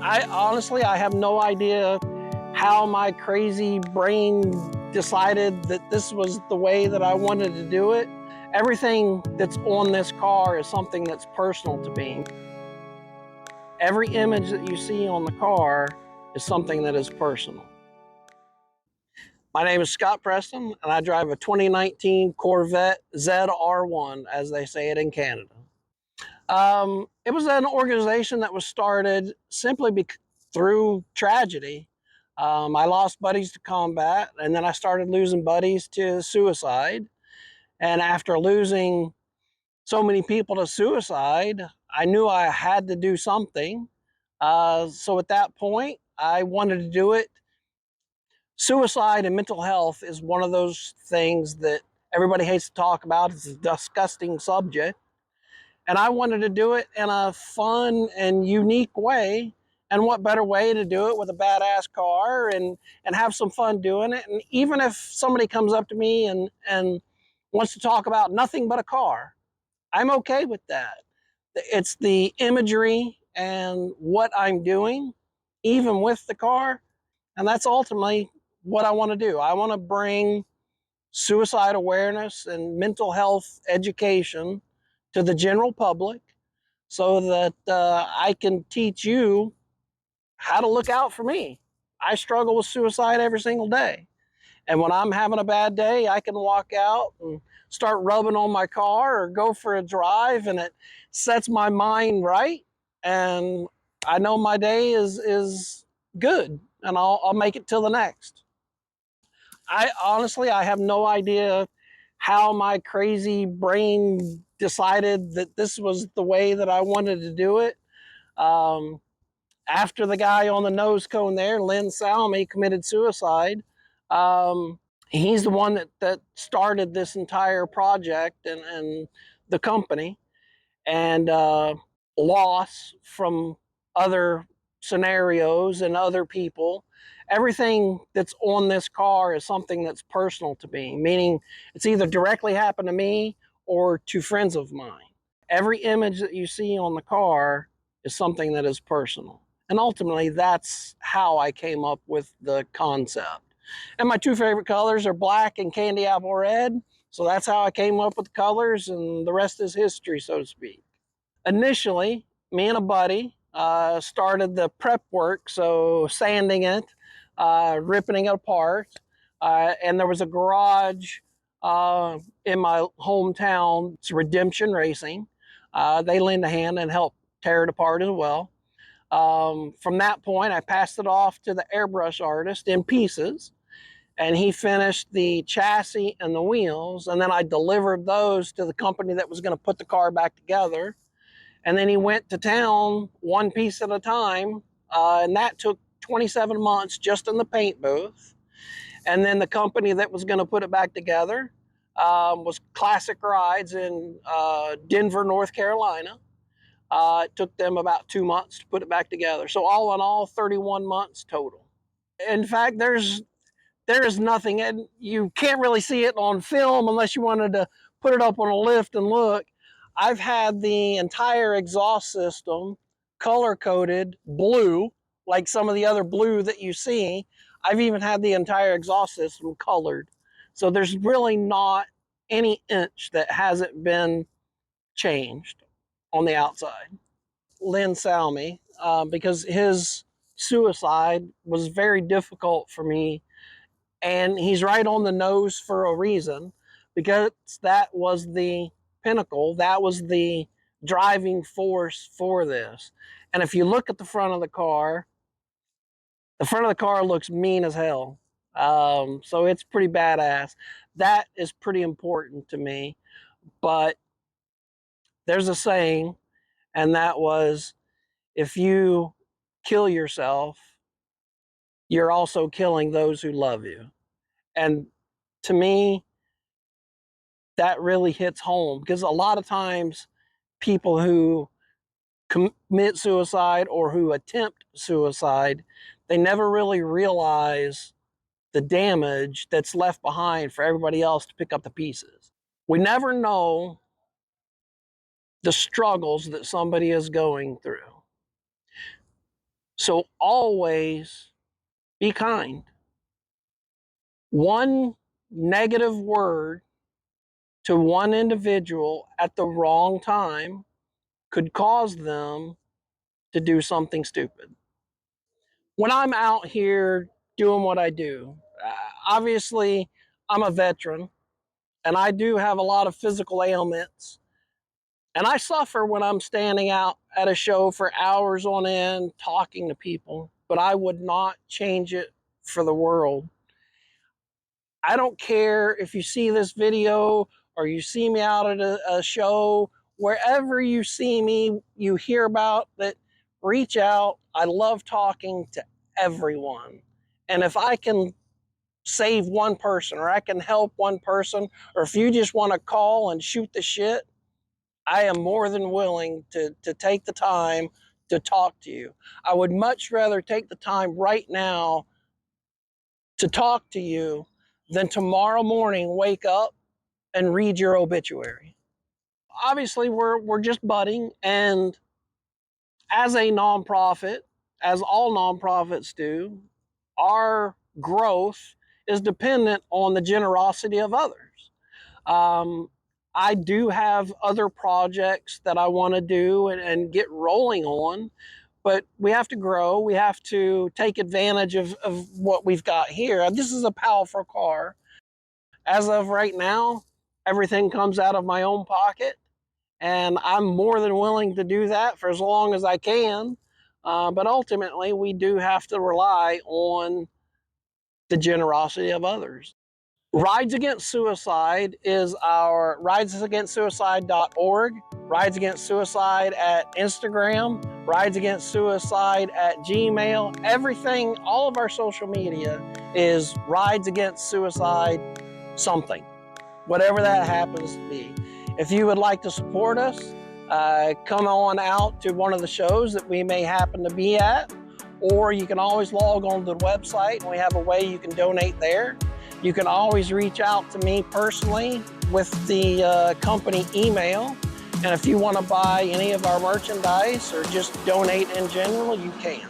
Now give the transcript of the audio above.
I have no idea how my crazy brain decided that this was the way that I wanted to do it. Everything that's on this car is something that's personal to me. Every image that you see on the car is something that is personal. My name is Scott Preston, and I drive a 2019 Corvette ZR1, as they say it in Canada. It was an organization that was started simply through tragedy. I lost buddies to combat, and then I started losing buddies to suicide. And after losing so many people to suicide, I knew I had to do something. So at that point, I wanted to do it. Suicide and mental health is one of those things that everybody hates to talk about. It's a disgusting subject. And I wanted to do it in a fun and unique way. And what better way to do it with a badass car and have some fun doing it. And even if somebody comes up to me and wants to talk about nothing but a car, I'm okay with that. It's the imagery and what I'm doing, even with the car. And that's ultimately what I want to do. I want to bring suicide awareness and mental health education to the general public so that I can teach you how to look out for me. I struggle with suicide every single day. And when I'm having a bad day, I can walk out and start rubbing on my car or go for a drive, and it sets my mind right. And I know my day is good, and I'll make it till the next. I have no idea how my crazy brain decided that this was the way that I wanted to do it. Um, After the guy on the nose cone there, Lynn Salmi, committed suicide, he's the one that started this entire project and the company, and loss from other scenarios and other people. Everything that's on this car is something that's personal to me, meaning it's either directly happened to me or to friends of mine. Every image that you see on the car is something that is personal. And ultimately, that's how I came up with the concept. And my two favorite colors are black and candy apple red. So that's how I came up with the colors, and the rest is history, so to speak. Initially, me and a buddy started the prep work, so sanding it, ripping it apart. And there was a garage in my hometown. It's Redemption Racing. They lend a hand and help tear it apart as well. From that point, I passed it off to the airbrush artist in pieces, and he finished the chassis and the wheels, and then I delivered those to the company that was going to put the car back together. And then he went to town one piece at a time, and that took 27 months just in the paint booth. And then the company that was going to put it back together was Classic Rides in Denver, North Carolina. It took them about 2 months to put it back together. So all in all, 31 months total. In fact, there is nothing, and you can't really see it on film unless you wanted to put it up on a lift and look. I've had the entire exhaust system color-coded blue, like some of the other blue that you see. I've even had the entire exhaust system colored. So there's really not any inch that hasn't been changed on the outside. Lynn Salmi, because his suicide was very difficult for me, and he's right on the nose for a reason, because that was the pinnacle, that was the driving force for this. And if you look at the front of the car looks mean as hell. So it's pretty badass. That is pretty important to me. But there's a saying, and that was, if you kill yourself, you're also killing those who love you. And to me, that really hits home, because a lot of times people who commit suicide or who attempt suicide, they never really realize the damage that's left behind for everybody else to pick up the pieces. We never know the struggles that somebody is going through. So always be kind. One negative word to one individual at the wrong time could cause them to do something stupid. When I'm out here doing what I do, obviously I'm a veteran and I do have a lot of physical ailments. And I suffer when I'm standing out at a show for hours on end talking to people, but I would not change it for the world. I don't care if you see this video or you see me out at a show, wherever you see me, you hear about that, reach out. I love talking to everyone. And if I can save one person or I can help one person, or if you just want to call and shoot the shit, I am more than willing to take the time to talk to you. I would much rather take the time right now to talk to you than tomorrow morning wake up and read your obituary. Obviously, we're just budding, and as a nonprofit, as all nonprofits do, our growth is dependent on the generosity of others. Um, I do have other projects that I want to do and get rolling on, but we have to grow. We have to take advantage of what we've got here. This is a powerful car. As of right now, everything comes out of my own pocket, and I'm more than willing to do that for as long as I can. But ultimately, we do have to rely on the generosity of others. Rides Against Suicide is our ridesagainstsuicide.org, Rides Against Suicide at Instagram, Rides Against Suicide at Gmail. Everything, all of our social media is Rides Against Suicide something, whatever that happens to be. If you would like to support us, come on out to one of the shows that we may happen to be at, or you can always log on to the website and we have a way you can donate there. You can always reach out to me personally with the company email. And if you want to buy any of our merchandise or just donate in general, you can.